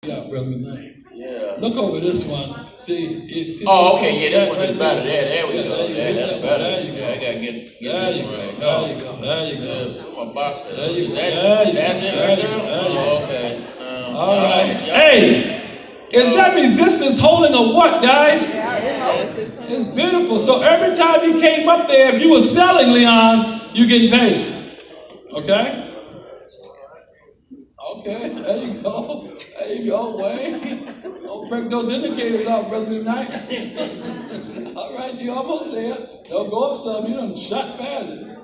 Yeah, brother. Yeah. Look over this one. See. Oh, okay. Yeah, this one is right better. there. There we Yeah, go. That's better. There you Yeah, I go. gotta get There this you one go. right. There you go. There you go. Put my box there. There you go. That's it right there? There you Oh, go. okay. All right. Hey, is that resistance holding a what, guys? It's beautiful. So every time you came up there, if you were selling, Leon, you getting paid. Okay? Okay, there you go. There you go, Wayne. Don't break those indicators out, brother, tonight. All right, you almost there. Don't go up some. You done shot past it.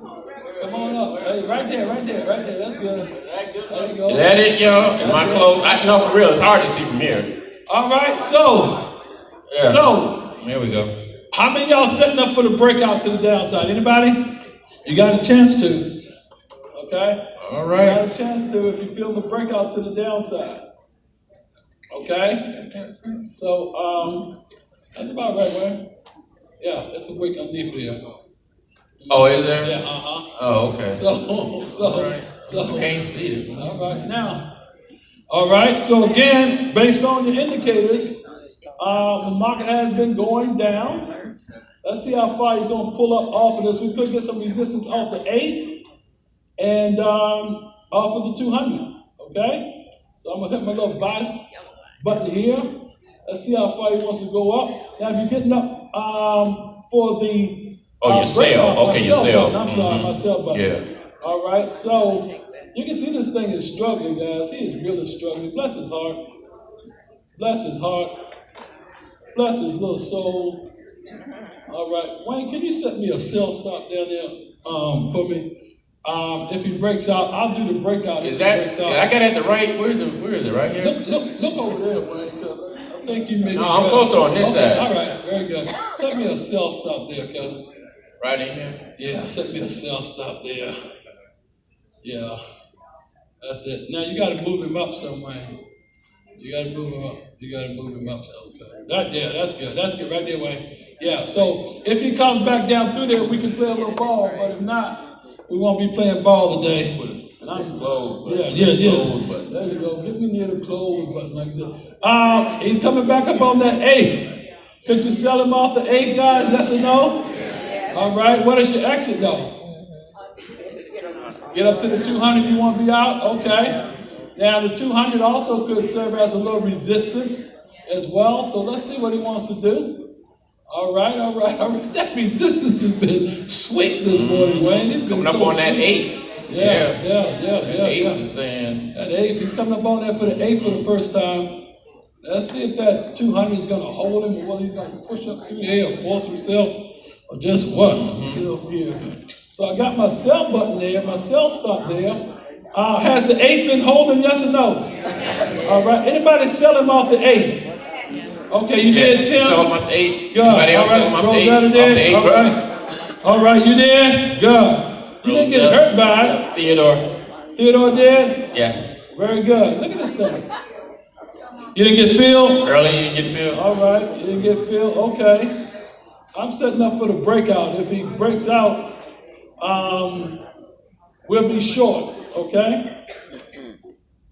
Come on up. Hey, right there. That's good. There you go. Is that it, y'all? Am I close? I know for real, it's hard to see from here. All right, so There we go. how many of y'all setting up for the breakout to the downside? Anybody? You got a chance to. Okay? All You right. got a chance to if you feel the breakout to the downside. Okay? So, that's about right, Wayne. Yeah, that's a week underneath here. Oh, is there? Yeah, Oh, okay. So, I can't see it. all right, now. All right, so again, based on the indicators, the market has been going down. Let's see how far he's going to pull up off of this. We could get some resistance off the 8 and off of the 200. Okay? So I'm going to hit my little bias button here. Let's see how far he wants to go up. Now, if you're getting up for the your sell. Okay, your sell. Button. I'm sorry, my sell button. Yeah. All right, so you can see this thing is struggling, guys. He is really struggling. Bless his heart. Bless his heart. Bless his little soul. All right, Wayne, can you set me a sell stop down there for me? If he breaks out, I'll do the breakout. Is that? I got it at the right. Where is it? Right here. Look over there, Wayne, because I think you may. No, I'm closer on this side. All right, very good. Set me a sell stop there, cousin. Right in here. Yeah, set me a sell stop there. Yeah, that's it. Now you got to move him up some way. You got to move him up. That's good. That's good right there, Wayne. Yeah. So if he comes back down through there, we can play a little ball. But if not, we won't be playing ball today. And I'm close. Yeah. There you go. Get me near the close button like that. He's coming back up on that 8. Could you sell him off the 8, guys? Yes or no? All right. What is your exit though? Get up to the 200, you want to be out? Okay. Now, the 200 also could serve as a little resistance as well. So let's see what he wants to do. All right. That resistance has been sweet this morning, Wayne. He's been coming up on that 8. Yeah. 8 is saying. That 8, he's coming up on that for the 8 for the first time. Let's see if that 200 is going to hold him or whether he's going to push up through there or force himself or just what. Get over here. So I got my sell button there, my sell stop there. Has the 8 been holding, yes or no? All right. Anybody selling off the 8? Okay, you did, Tim? Sell him off the 8. Good. Anybody else sell him off the 8? Off the 8, all right. All right, you did? Good. You didn't get hurt by it. Theodore did? Yeah. Very good. Look at this thing. You didn't get filled? Early, you didn't get filled? All right, you didn't get filled. Okay. I'm setting up for the breakout. If he breaks out, we'll be short, okay?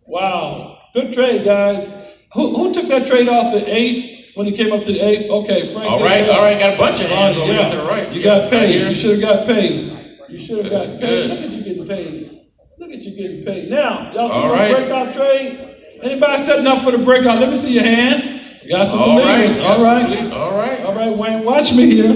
Wow. Good trade, guys. Who took that trade off the 8 when he came up to the 8th? Okay, Frank. All right. Got a bunch of hands over here to the right. You got paid. You should have got paid. Good. Look at you getting paid. Now, y'all see All my right. breakout trade? Anybody setting up for the breakout? Let me see your hand. You got some believers. All right, Wayne, watch me here.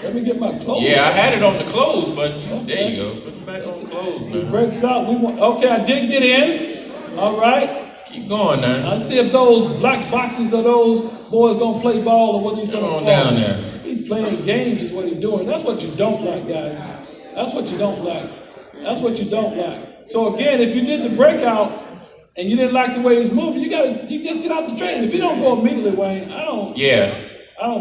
Let me get my clothes. Yeah, I had it on the close, but there you go. Put it back on the close now. It breaks out. Okay, I did get in. All right. Keep going now. I see if those black boxes are those boys gonna play ball or what he's gonna Come on play. down there. He's playing games is what he's doing. That's what you don't like, guys. That's what you don't like. So again, if you did the breakout and you didn't like the way he's moving, you just get out the trade. If you don't go immediately, Wayne, I don't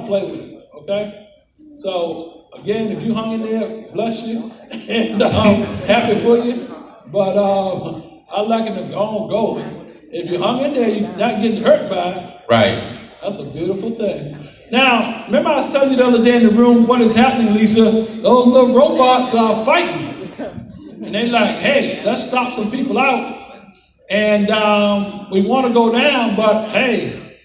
play with it. Okay? So again, if you hung in there, bless you, and happy for you. But I like it to go. If you hung in there, you're not getting hurt by it. Right. That's a beautiful thing. Now, remember I was telling you the other day in the room, what is happening, Lisa? Those little robots are fighting. And they like, hey, let's stop some people out. And we want to go down, but hey,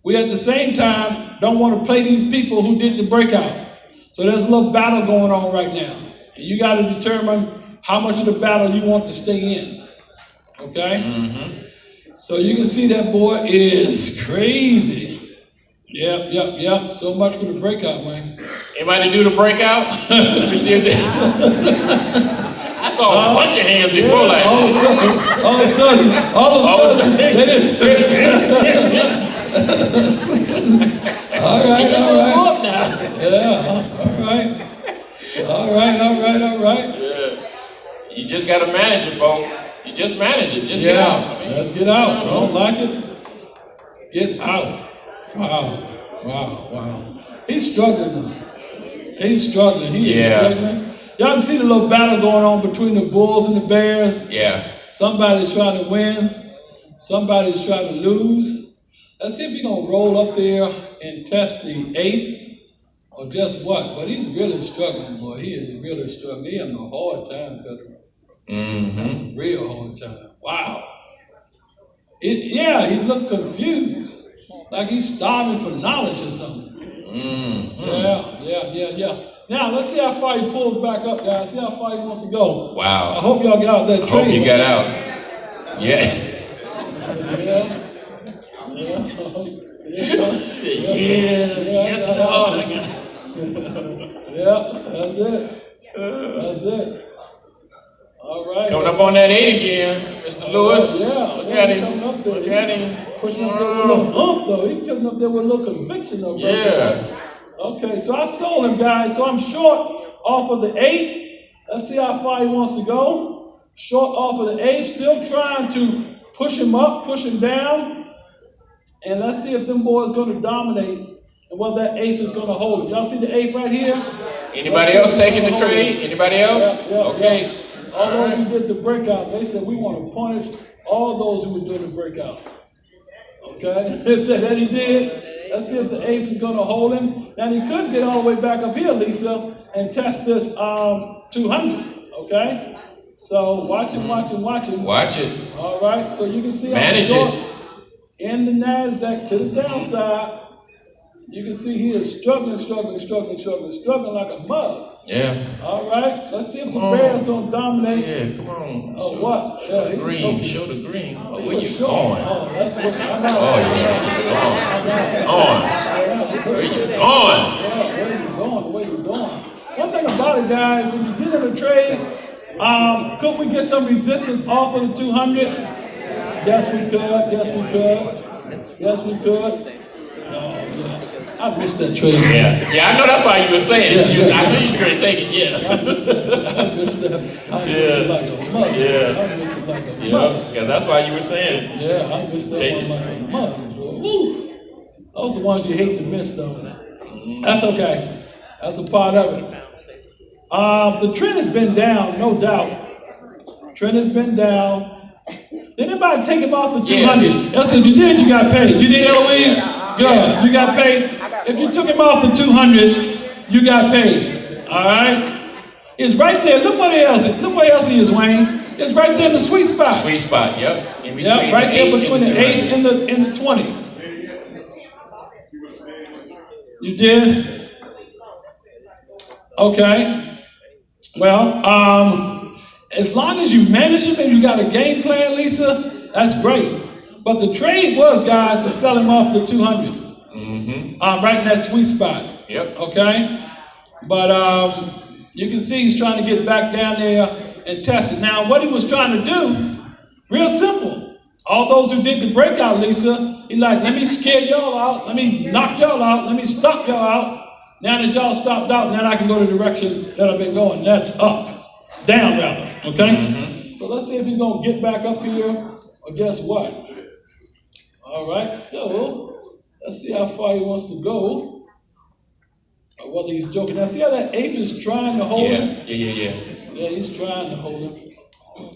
we at the same time don't want to play these people who did the breakout. So there's a little battle going on right now. And you got to determine how much of the battle you want to stay in. Okay? Mm-hmm. So you can see that boy is crazy. Yep. So much for the breakout, man. Anybody do the breakout? Let me see if they... I saw a bunch of hands before, like... All of a sudden, they didn't. All right. Yeah, all right. Yeah. You just got to manage it, folks. You just manage it. Just get out. Let's get out. I don't like it. Get out. Wow. He's struggling. He is struggling. Y'all can see the little battle going on between the Bulls and the Bears. Yeah. Somebody's trying to win. Somebody's trying to lose. Let's see if he's going to roll up there and test the 8th or just what. But he's really struggling, boy. He is really struggling. He having a hard time, Pedro. Mm-hmm. Real hard time. Wow. He's looking confused. Like he's starving for knowledge or something. Mm-hmm. Yeah. Now, let's see how far he pulls back up, guys. See how far he wants to go. Wow. I hope y'all got out that trade. I hope you got out. Yeah. Yes, Lord. That's it. All right. Coming up on that 8 again, Mr. Lewis. Look at him. Pushing up there with a little oomph, though. He's coming up there with a little conviction, though. Yeah. Okay, so I sold him, guys. So I'm short off of the 8th. Let's see how far he wants to go. Short off of the 8th. Still trying to push him up, push him down. And let's see if them boys going to dominate and whether that 8th is going to hold it. Y'all see the 8th right here? Anybody else taking the trade? Anybody else? Okay. Yeah. All those who did the breakout, they said we want to punish all those who were doing the breakout. Okay? They said that he did. Let's see if the 8th is going to hold him. Now he could get all the way back up here, Lisa, and test this 200. Okay? So watch him. Watch it. All right. So you can see manage it in the NASDAQ to the downside. You can see he is struggling like a mug. Yeah. All right. Let's see if the Bears gonna dominate. Yeah, come on. Show the green. Show the green. Oh, where you going? Oh, that's what I know. Oh yeah. Where you going? Where you going? One thing about it, guys, if you get in a trade, could we get some resistance off of the 200? Yes, we could. I missed that trade. Yeah, I know that's why you were saying it. I knew you were trying to take it, I missed that. I missed it like a mother. Because that's why you were saying it. Yeah, I missed that one like a mother. Those are the ones you hate to miss, though. That's okay. That's a part of it. The trend has been down, no doubt. Trend has been down. Did anybody take him off the 200? That's if you did, you got paid. You did, Eloise? Good. You got paid. If you took him off the 200, you got paid. All right? It's right there. Look what else he is, Wayne. It's right there in the sweet spot. Sweet spot, yep. Right there between the 8 and the 20. You did? Okay. Well, as long as you manage him and you got a game plan, Lisa, that's great. But the trade was, guys, to sell him off the 200. Mm-hmm. Right in that sweet spot. Yep. Okay? But you can see he's trying to get back down there and test it. Now, what he was trying to do, real simple. All those who did the breakout, Lisa, he like, let me scare y'all out. Let me knock y'all out. Let me stop y'all out. Now that y'all stopped out, now I can go the direction that I've been going. That's up. Down, rather. Okay? Mm-hmm. So let's see if he's going to get back up here or guess what? All right, so let's see how far he wants to go. Or whether he's joking. Now, see how that 8th is trying to hold him? Yeah, he's trying to hold him.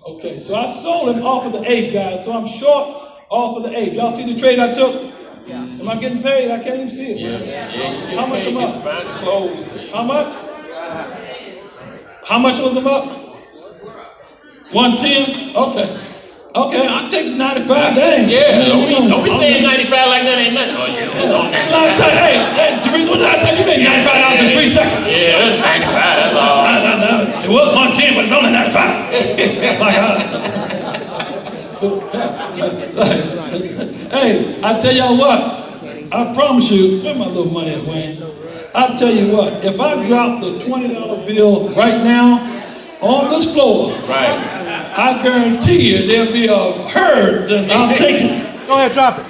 Okay, so I sold him off of the 8th, guys. So I'm short off of the 8th. Y'all see the trade I took? Yeah. Am I getting paid? I can't even see it. Yeah. How much am up? Find the clothes. How much? How much was him up? 110? Okay. Okay, I'll take the 95. Dang. Yeah, don't be saying 95 like that ain't nothing. Oh, yeah, it's on that. Hey, Teresa, what did I tell you? You made $95 in 3 seconds. Yeah, that's 95, that's all. No. It was 110, but it's only 95. My God. Hey, I tell y'all what. I promise you, where's my little money at, Wayne? I tell you what, if I drop the $20 bill right now on this floor, right, I guarantee you there'll be a herd that I'll take it. Go ahead, drop it.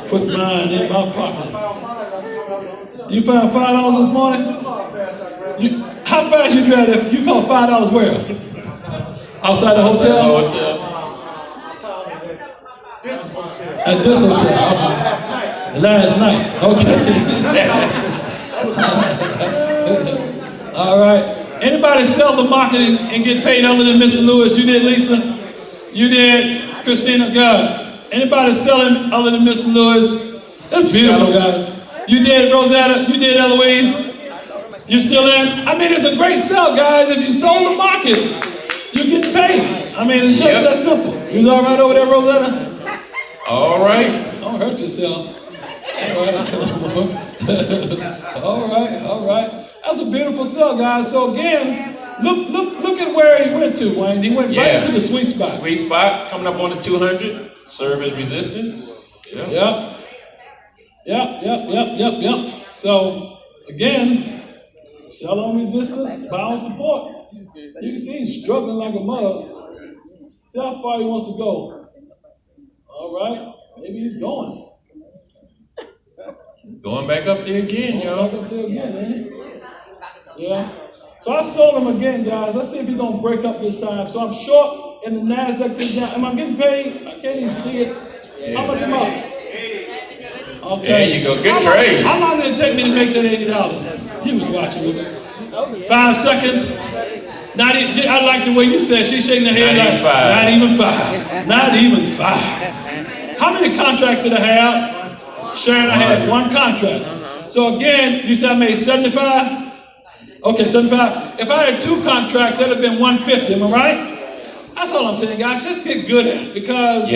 Put mine in my pocket. You found $5 this morning? How fast you drive that? You found $5 where? Outside the hotel? At this hotel. Last night. Okay. All right. Anybody sell the market and get paid other than Mr. Lewis? You did, Lisa? You did, Christina? God. Anybody selling other than Mr. Lewis? That's beautiful, guys. You did, Rosetta? You did, Eloise? You still in? I mean, it's a great sell, guys. If you sold the market, you get paid. I mean, it's just that simple. You was all right over there, Rosetta? All right. Don't hurt yourself. All right. That's a beautiful sell, guys. So again, look at where he went to, Wayne. He went right to the sweet spot. Sweet spot, coming up on the 200. Serve as resistance. Yep. So again, sell on resistance, buy on support. You can see he's struggling like a mother. See how far he wants to go. All right, maybe he's going. Going back up there again, y'all. Back up there again, man. Yeah. So I sold him again, guys. Let's see if he's gonna break up this time. So I'm short in the NASDAQ today. Am I getting paid? I can't even see it. How much am I? Okay. There you go. Good trade. How long did it take me to make that $80? He was watching with you. 5 seconds. Not even, I like the way you said. She's shaking her head like, not even five. Not even five. How many contracts did I have? Sharon, I had 1 contract. So again, you said I made 75? Okay, 75. If I had 2 contracts, that'd have been 150, am I right? That's all I'm saying, guys. Just get good at it. Because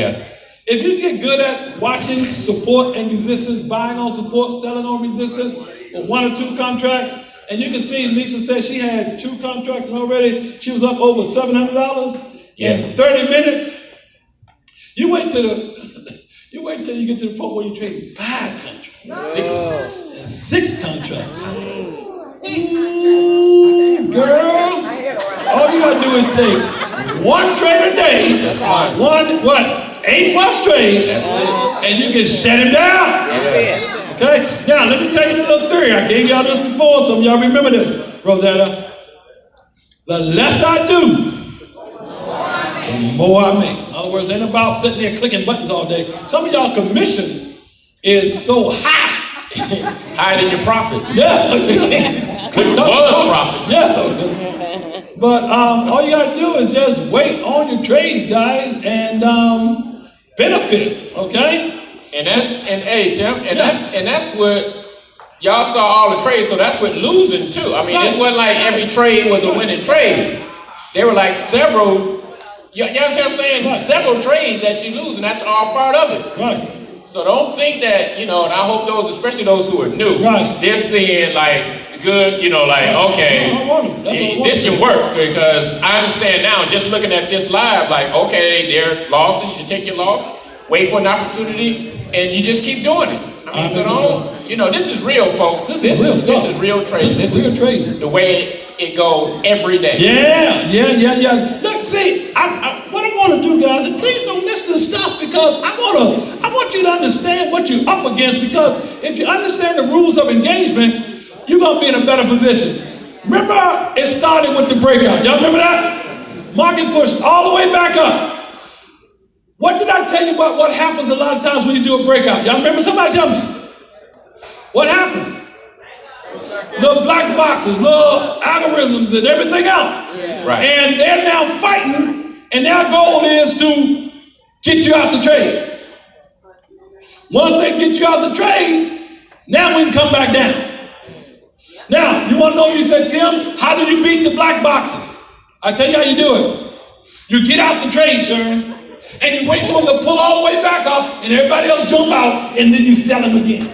if you get good at watching support and resistance, buying on support, selling on resistance, or 1 or 2 contracts, and you can see Lisa said she had 2 contracts and already she was up over $700 in 30 minutes. You wait till you get to the point where you're trading 5 contracts. 6 contracts. Ooh, girl. All you gotta do is take 1 trade a day. That's fine. 8+ trade. That's it. And you can shut him down. Yeah. Okay? Now, let me tell you the little theory. I gave y'all this before. Some of y'all remember this, Rosetta. The less I do, the more I make. In other words, it ain't about sitting there clicking buttons all day. Some of y'all commission is so high. Higher than your profit. Yeah. Which was profit. Yeah. But all you gotta do is just wait on your trades, guys, and benefit, okay? And that's what y'all saw all the trades, so that's what losing too. I mean, it wasn't like every trade was a winning trade. There were like several, you understand what I'm saying? Right. Several trades that you lose, and that's all part of it. Right. So don't think that, and I hope those, especially those who are new, they're seeing like good, okay, this can work, because I understand now, just looking at this live, like, okay, there are losses, you take your loss, wait for an opportunity, and you just keep doing it. I mean, so don't, this is real, folks. This is real trading. This is real trading. The way it goes every day. Yeah. Look, see, what I want to do, guys, is please don't miss this stuff, because I want you to understand what you're up against, because if you understand the rules of engagement, you're going to be in a better position. Remember, it started with the breakout. Y'all remember that? Market pushed all the way back up. What did I tell you about what happens a lot of times when you do a breakout? Y'all remember? Somebody tell me. What happens? Little black boxes, little algorithms, and everything else. Right. And they're now fighting, and their goal is to get you out the trade. Once they get you out the trade, now we can come back down. Now, you want to know, you said, Tim, how did you beat the black boxes? I tell you how you do it. You get out the trade, Sharon, and you wait for them to pull all the way back up, and everybody else jump out, and then you sell them again.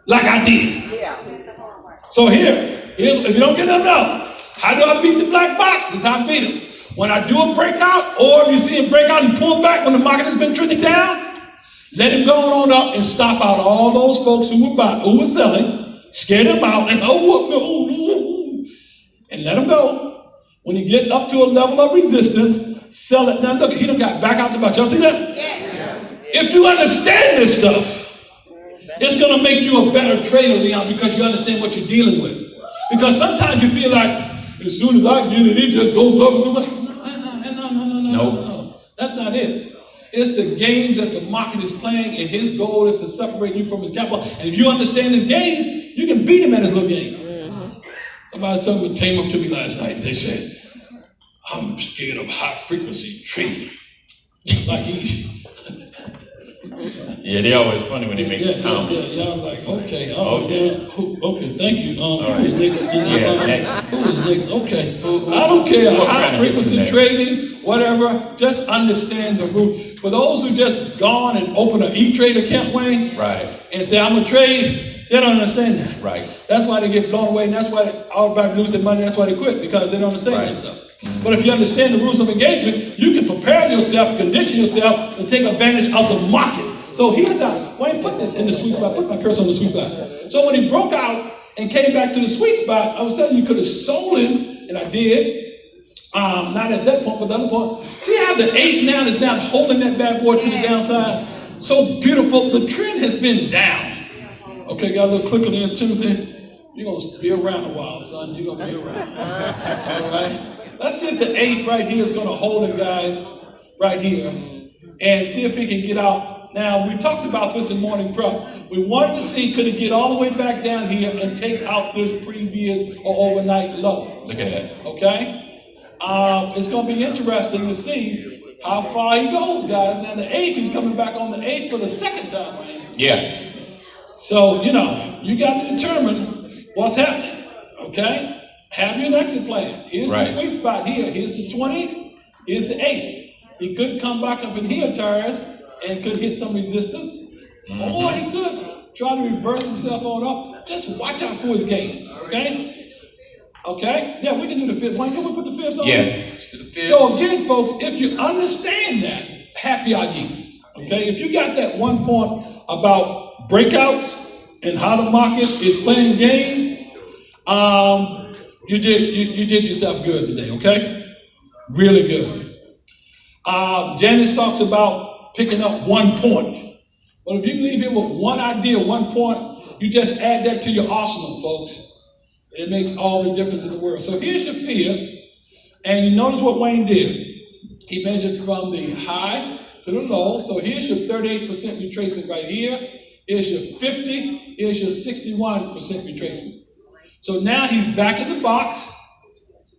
Like I did. So here's if you don't get nothing else, how do I beat the black box? This is how I beat it. When I do a breakout, or if you see him break out and pull back when the market has been trending down, let him go on up and stop out all those folks who were selling, scare them out, and and let them go. When you get up to a level of resistance, sell it. Now look, he done got back out the box. Y'all see that? If you understand this stuff, it's going to make you a better trader, Leon, because you understand what you're dealing with. Because sometimes you feel like, as soon as I get it, it just goes up and so like, no. That's not it. It's the games that the market is playing, and his goal is to separate you from his capital. And if you understand his game, you can beat him at his little game. Somebody came up to me last night. They said, I'm scared of high frequency trading. Like he... Yeah, they're always funny when they make comments. I'm like, okay, okay, thank you. Who's next? Next. Who is next? Okay. I don't care. High frequency trading, whatever. Just understand the rule. For those who just gone and open an E-Trade account, Wayne, right, and say, I'm a trade, they don't understand that. Right. That's why they get blown away, and that's why everybody lose their money. That's why they quit, because they don't understand that stuff. But if you understand the rules of engagement, you can prepare yourself, condition yourself to take advantage of the market. So here's how, Wayne, put it in the sweet spot, put my cursor on the sweet spot. So when he broke out and came back to the sweet spot, I was telling you could have sold him, and I did. Not at that point, but the other point. See how the 8 now is now holding that bad boy to the downside? So beautiful. The trend has been down. Okay, got a little clicker there, Timothy. You're going to be around a while, son. You're going to be around. All right? Let's see if the 8 right here is going to hold him, guys, right here. And see if he can get out. Now, we talked about this in morning prep. We wanted to see, could it get all the way back down here and take out this previous or overnight low? Look at that. Okay? It's going to be interesting to see how far he goes, guys. Now, the 8th, he's coming back on the 8th for the second time, right? Yeah. So, you got to determine what's happening, okay? Have your exit plan. Here's the sweet spot here. Here's the 20. Here's the 8th. He could come back up in here, Tars, and could hit some resistance. Or he could try to reverse himself on up. Just watch out for his games, okay? Okay? Yeah, we can do the fibs. Why can't we put the fibs on? Yeah, let's do the fibs. So again, folks, if you understand that, happy ID. Okay? If you got that one point about breakouts and how the market is playing games, you did yourself good today, okay? Really good. Janice talks about picking up 1 point. Well, if you can leave here with one idea, 1 point, you just add that to your arsenal, folks. It makes all the difference in the world. So here's your fibs, and you notice what Wayne did. He measured from the high to the low. So here's your 38% retracement right here. Here's your 50. Here's your 61% retracement. So now he's back in the box,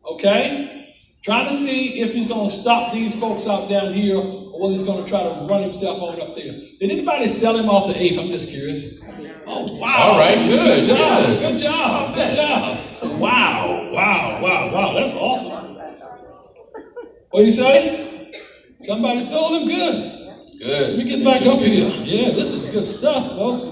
okay? Trying to see if he's going to stop these folks out down here, or whether he's going to try to run himself on up there. Did anybody sell him off the 8th? I'm just curious. Oh, wow. All right, good job. Good job. So, wow. That's awesome. What do you say? Somebody sold him? Good. Good. Let me get back up here. Yeah, this is good stuff, folks.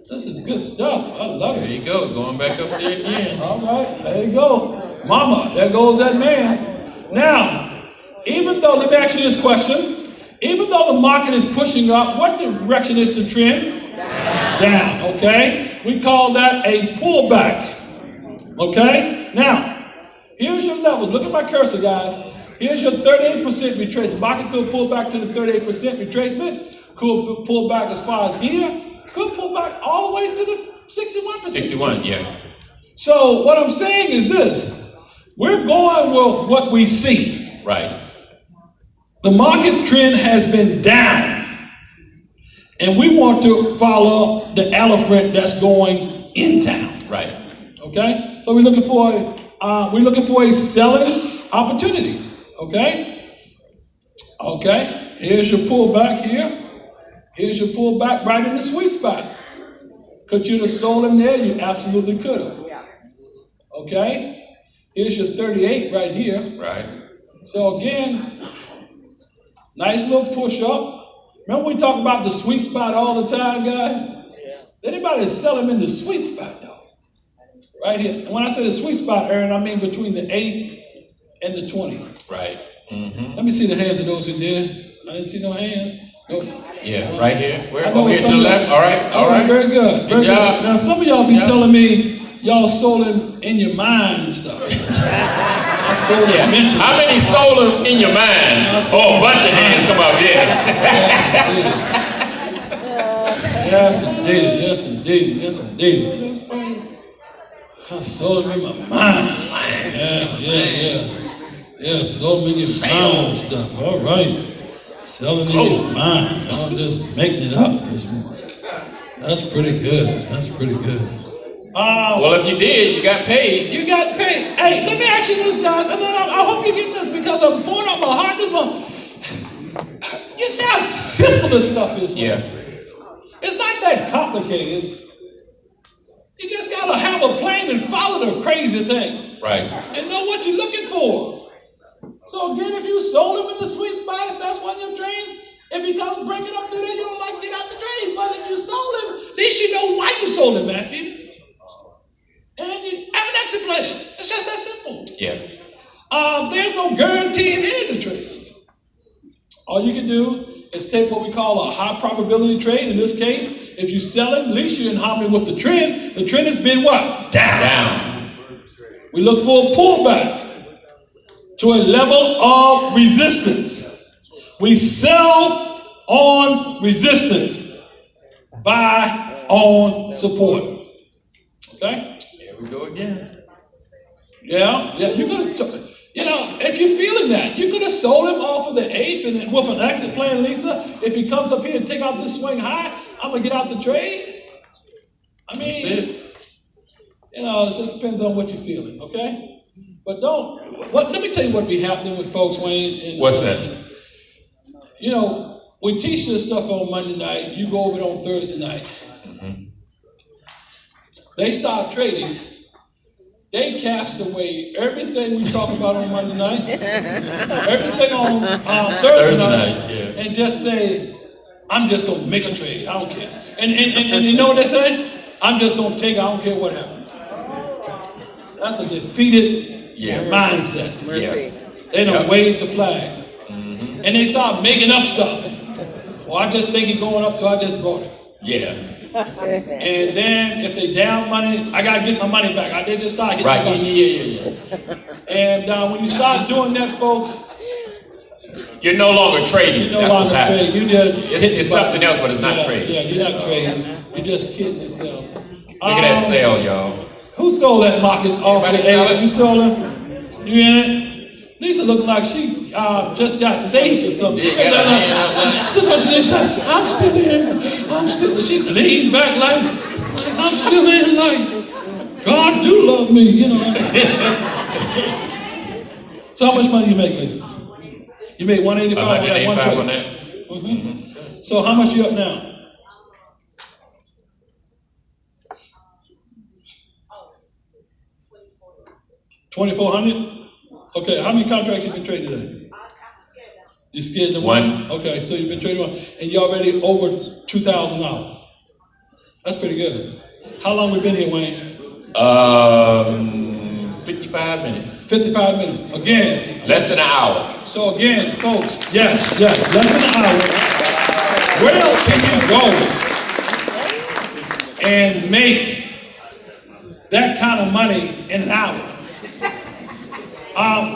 This is good stuff. I love it. There you go. Going back up there again. All right. There you go. Mama, there goes that man. Now, even though, let me ask you this question. Even though the market is pushing up, what direction is the trend? Down, okay? We call that a pullback, okay? Now, here's your levels. Look at my cursor, guys. Here's your 38% retracement. Market could pull back to the 38% retracement. Could pull back as far as here. Could pull back all the way to the 61%. 61, yeah. So what I'm saying is this. We're going with what we see. Right. The market trend has been down. And we want to follow the elephant that's going in town. Right. Okay? So we're looking for a selling opportunity. Okay? Okay. Here's your pullback here. Here's your pullback right in the sweet spot. Could you have sold him there? You absolutely could have. Okay? Here's your 38 right here. Right. So again, nice little push up. Remember we talk about the sweet spot all the time, guys? Yeah. Anybody sell them in the sweet spot, though? Right here. And when I say the sweet spot, Aaron, I mean between the 8th and the 20th. Right. Mm-hmm. Let me see the hands of those who did. I didn't see no hands. No. Yeah, right here. Where? Over here to the left. All right. All right. Very good. Good job. Now some of y'all be telling me y'all sold them in your mind and stuff. I sold them mentally. How many sold them in your mind? Oh, a bunch of hands come up here. Yes, indeed. Yes, indeed. Yes, indeed. I sold them in my mind. Yeah, sold them in your mind and stuff. All right. Selling in your mind. Y'all just making it up this morning. That's pretty good. That's pretty good. Well, if you did, you got paid. You got paid. Hey, let me ask you this, guys, and then I hope you get this because I'm pouring out my heart this one. You see how simple this stuff is, man? Yeah. It's not that complicated. You just gotta have a plan and follow the crazy thing. Right. And know what you're looking for. So again, if you sold him in the sweet spot, if that's one of your trades, if he comes break it up today, you don't like to get out the trade. But if you sold him, at least you know why you sold him, Matthew. And you have an exit plan. It's just that simple. Yeah. There's no guarantee in any of the trades. All you can do is take what we call a high probability trade. In this case, if you sell it, at least you're in harmony with the trend. The trend has been what? Down. We look for a pullback to a level of resistance. We sell on resistance, buy on support. Okay? Here we go again. Yeah, you're gonna, if you're feeling that, you could have sold him off of the 8th and then with an exit plan, Lisa. If he comes up here and take out this swing high, I'm gonna get out the trade. I mean, that's it. It just depends on what you're feeling, okay? But let me tell you what be happening with folks, Wayne. What's that? We teach this stuff on Monday night. You go over it on Thursday night. Mm-hmm. They start trading. They cast away everything we talk about on Monday night, everything on Thursday night, and just say, I'm just going to make a trade. I don't care. And you know what they say? I'm just going to take it. I don't care what happens. That's a defeated mindset. Yeah. They don't wave the flag. Mm-hmm. And they start making up stuff. Well, I just think it's going up, so I just brought it. Yeah. And then if they down money, I got to get my money back. They just start getting money. Yeah. And when you start doing that, folks, you're no longer trading. You're no longer trading. You just it's something else, but it's not trading. Yeah, you're not trading. You're just kidding yourself. Look at that sale, y'all. Who sold that market off the 8th? You sold it? You in it? Lisa looking like she just got saved or something. Just what she said. I'm still in. She leaned back like, I'm still in. Like, God do love me, So how much money you make, Lisa? You made 185 on that. Mm-hmm. Mm-hmm. So how much you up now? $2,400? Okay, how many contracts you been trading today? You scared to one? Okay, so you've been trading one, and you're already over $2,000. That's pretty good. How long we been here, Wayne? 55 minutes. 55 minutes. Again. Less than an hour. So again, folks, yes, less than an hour. Where else can you go and make that kind of money in an hour?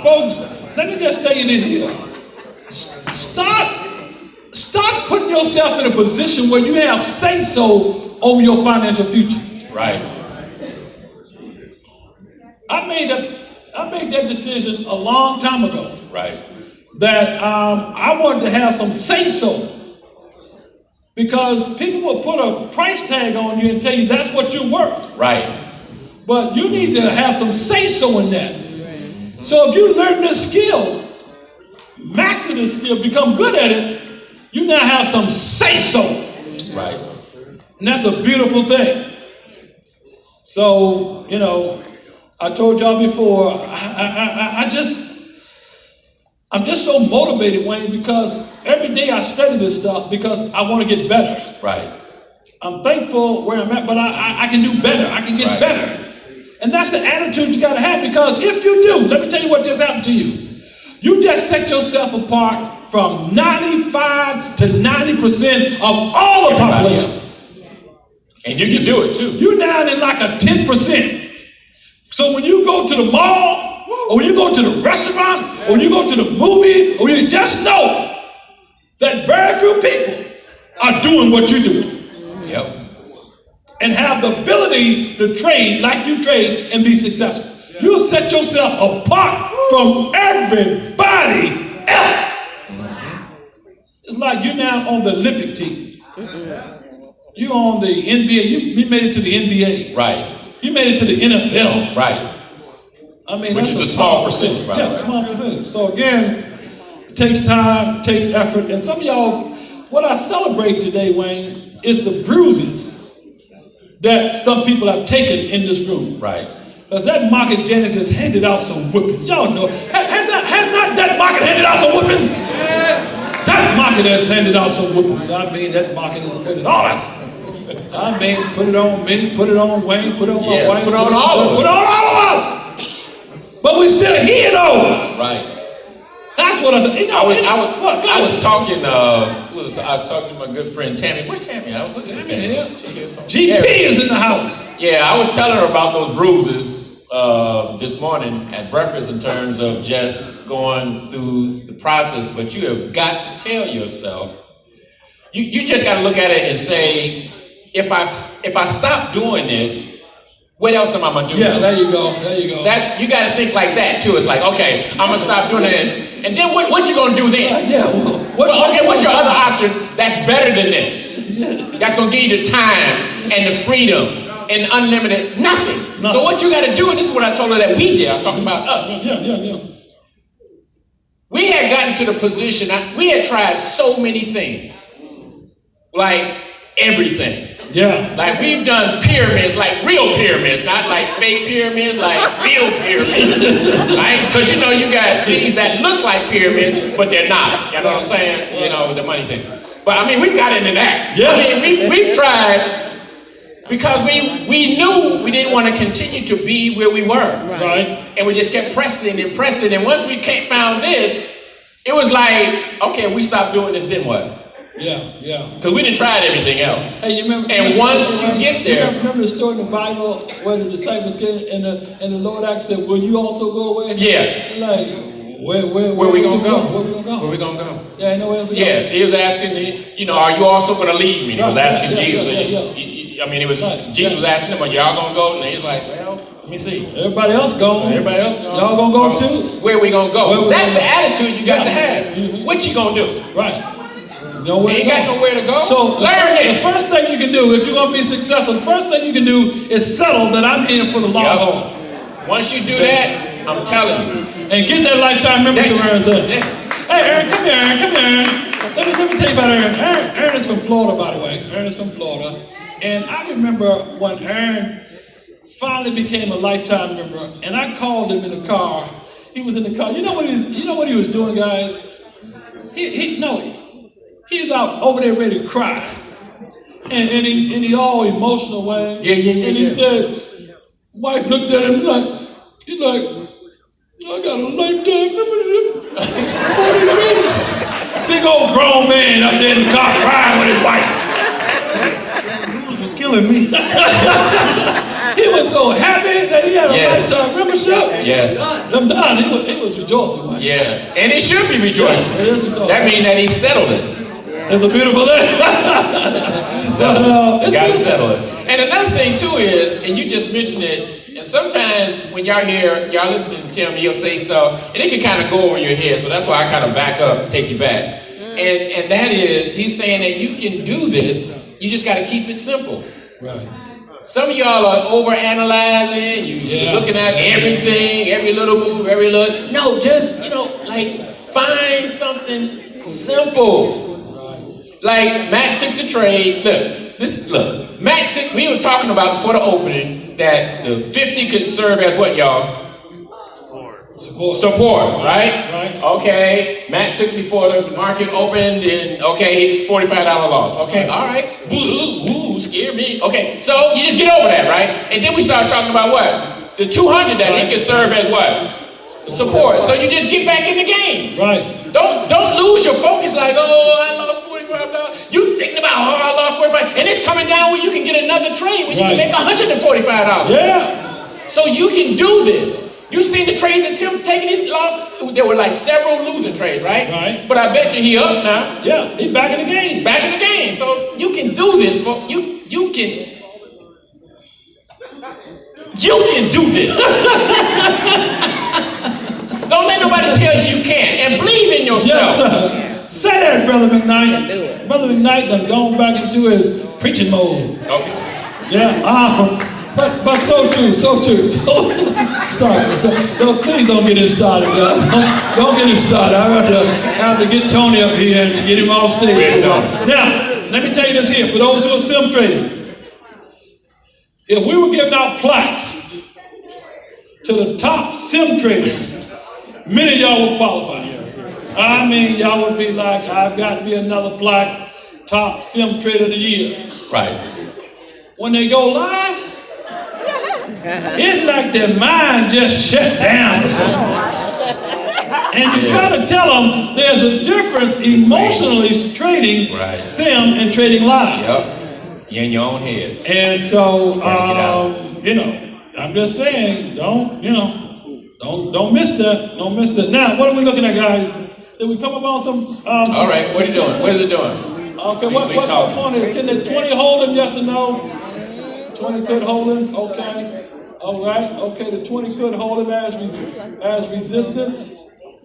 Folks, let me just tell you this here. Start putting yourself in a position where you have say-so over your financial future. Right. I made that decision a long time ago. Right. That I wanted to have some say-so. Because people will put a price tag on you and tell you that's what you're worth. Right. But you need to have some say-so in that. So if you learn this skill, master this skill, become good at it, you now have some say-so. Right. And that's a beautiful thing. So, I told y'all before, I'm just so motivated, Wayne, because every day I study this stuff because I want to get better. Right. I'm thankful where I'm at, but I can do better. I can get better. And that's the attitude you got to have, because if you do, let me tell you what just happened to you. You just set yourself apart from 95 to 90% of all the population. And you can do it too. You're down in like a 10%. So when you go to the mall, or when you go to the restaurant, or when you go to the movie, or you just know that very few people are doing what you're doing. Yep. And have the ability to trade like you trade and be successful. You'll set yourself apart from everybody else. It's like you're now on the Olympic team. You're on the NBA. You made it to the NBA. Right. You made it to the NFL. Right. I mean, which is a small percentage, by the way. Yeah, small percentage. So again, it takes time, takes effort. And some of y'all, what I celebrate today, Wayne, is the bruises that some people have taken in this room. Right. Because that market Janice has handed out some whippings. Y'all know. Has not that market handed out some whippings? Yeah. That market has handed out some whippings. I mean, that market has put it on us. I mean, put it on me, put it on Wayne, put it on my wife. Put it on all of us. Put it on all of us. But we still here though. Right. That's what I said. You know, I was talking to my good friend Tammy. Where's Tammy? I was looking at Tammy. GP is in the house. Yeah, I was telling her about those bruises this morning at breakfast in terms of just going through the process. But you have got to tell yourself, you just got to look at it and say, if I stop doing this, what else am I gonna do? Yeah, there you go. There you go. You got to think like that too. It's like, okay, I'm gonna stop doing this, and then what you gonna do then? What's your other option that's better than this? That's gonna give you the time and the freedom and unlimited nothing. So what you got to do, and this is what I told her that we did. I was talking about us. Yeah. We had gotten to the position. We had tried so many things, like everything. Yeah. Like we've done pyramids, like real pyramids, not like fake pyramids, like real pyramids. Right? Because you got things that look like pyramids, but they're not. You know what I'm saying? The money thing. But I mean, we got into that. Yeah. I mean, we've tried because we knew we didn't want to continue to be where we were. Right. And we just kept pressing and pressing. And once we found this, it was like, okay, we stopped doing this, then what? Yeah. Because we didn't try everything else. Hey, you remember? And once you get there, remember the story in the Bible where the disciples came and the Lord asked them, "Will you also go away?" Yeah. Like, where we gonna go? Where we gonna go? Where we gonna go? Yeah, ain't nowhere else to go. Yeah, he was asking me, are you also gonna leave me? He was asking Jesus. Yeah. I mean, it was Jesus was asking him, "Are y'all gonna go?" And he's like, "Well, let me see. Everybody else gone. Y'all gonna go too? Where we gonna go?" That's the attitude you got to have. Mm-hmm. What you gonna do? Right. Ain't got nowhere to go. So learn this. The first thing you can do if you're gonna be successful, the first thing you can do is settle that I'm here for the long haul. Once you do that, I'm telling you. And get that lifetime membership, Aaron said. Hey, Aaron, come here, Aaron, come here. Let me tell you about Aaron. Aaron is from Florida, by the way. Aaron is from Florida. And I remember when Aaron finally became a lifetime member, and I called him in the car. He was in the car. You know what he was doing, guys? He was out over there ready to cry. And he all emotional, way. Yeah. And he said, wife looked at him he's like, I got a lifetime membership. 40 years. Big old grown man up there in the car crying with his wife. It was killing me. He was so happy that he had a lifetime membership. Yes. He was rejoicing. Right? Yeah. And he should be rejoicing. Yeah, that means that he settled it. It's a beautiful thing. You gotta settle it. And another thing too is, and you just mentioned it, and sometimes when y'all listening to Tim, he'll say stuff, and it can kind of go over your head. So that's why I kind of back up, take you back. And that is, he's saying that you can do this, you just gotta keep it simple. Right. Some of y'all are overanalyzing, you're looking at everything, every little move, every little, no, just, find something simple. Like Matt took the trade. Look, Matt we were talking about before the opening. that the 50 could serve as what, y'all? Support, right? Okay, Matt took me before the market opened, and okay, $45 loss. Okay, all right. Woo, scare me. Okay, so you just get over that, right? And then we start talking about what? The 200 that it could serve as what? Support. So you just get back in the game. Right. Don't lose your focus like, oh, I lost $45. You thinking about, oh, I lost $45, and it's coming down where you can get another trade where you can make $145. Yeah. So you can do this. You seen the trades that Tim taking his loss? There were like several losing trades, right? Right. But I bet you he up now. Yeah, he back in the game. Back in the game. So you can do this. You can do this. Don't let nobody tell you can't. And believe in yourself. Yes, sir. Say that, Brother McKnight. Brother McKnight done gone back into his preaching mode. Okay. Yeah, but so true. So start. So, please don't get him started, guys. Don't get him started. I have to get Tony up here and get him off stage. Now, let me tell you this here. For those who are sim trading, if we were giving out plaques to the top sim traders, many of y'all would qualify. I mean, y'all would be like, I've got to be another plaque, top sim trader of the year. Right. When they go live, it's like their mind just shut down or something. And you try to tell them there's a difference emotionally trading sim and trading live. Yep. You're in your own head. And so, I'm just saying, don't miss that. Don't miss that. Now, what are we looking at, guys? Did we come up on some? All right. What are you doing? What is it doing? Okay. What point is it? Can the 20 hold him? Yes or no? 20 could hold him. Okay. All right. Okay. The 20 could hold him as resistance.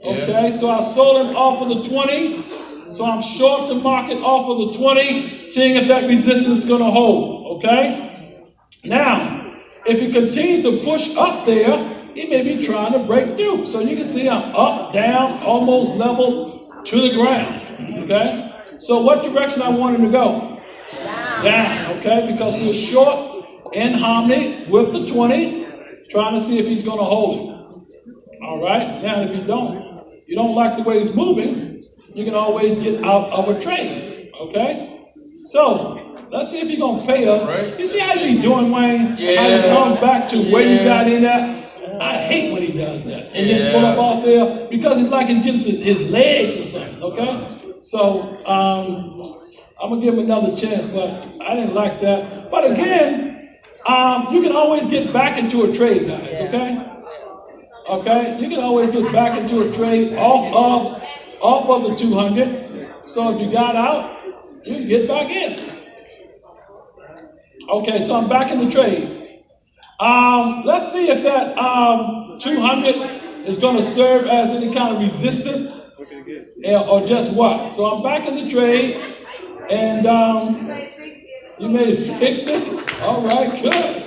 Okay. So I sold him off of the 20. So I'm short the market off of the 20, seeing if that resistance is going to hold. Okay. Now, if he continues to push up there, he may be trying to break through. So you can see I'm up, down, almost level to the ground. Okay? So what direction I want him to go? Down. Okay? Because we're short in harmony with the 20, trying to see if he's going to hold it. All right? Now, if you don't like the way he's moving, you can always get out of a trade. Okay? So let's see if he's going to pay us. Right. You see how you be doing, Wayne? Yeah. How it comes back to where you got in at? I hate when he does that. And then pull up off there because it's like he's getting his legs or something, okay? So, I'm going to give him another chance, but I didn't like that. But again, you can always get back into a trade, guys, okay? Okay? You can always get back into a trade off of the 200. So if you got out, you can get back in. Okay, so I'm back in the trade. Let's see if that 200 is going to serve as any kind of resistance or just what. So I'm back in the trade, and you made 60. All right, good.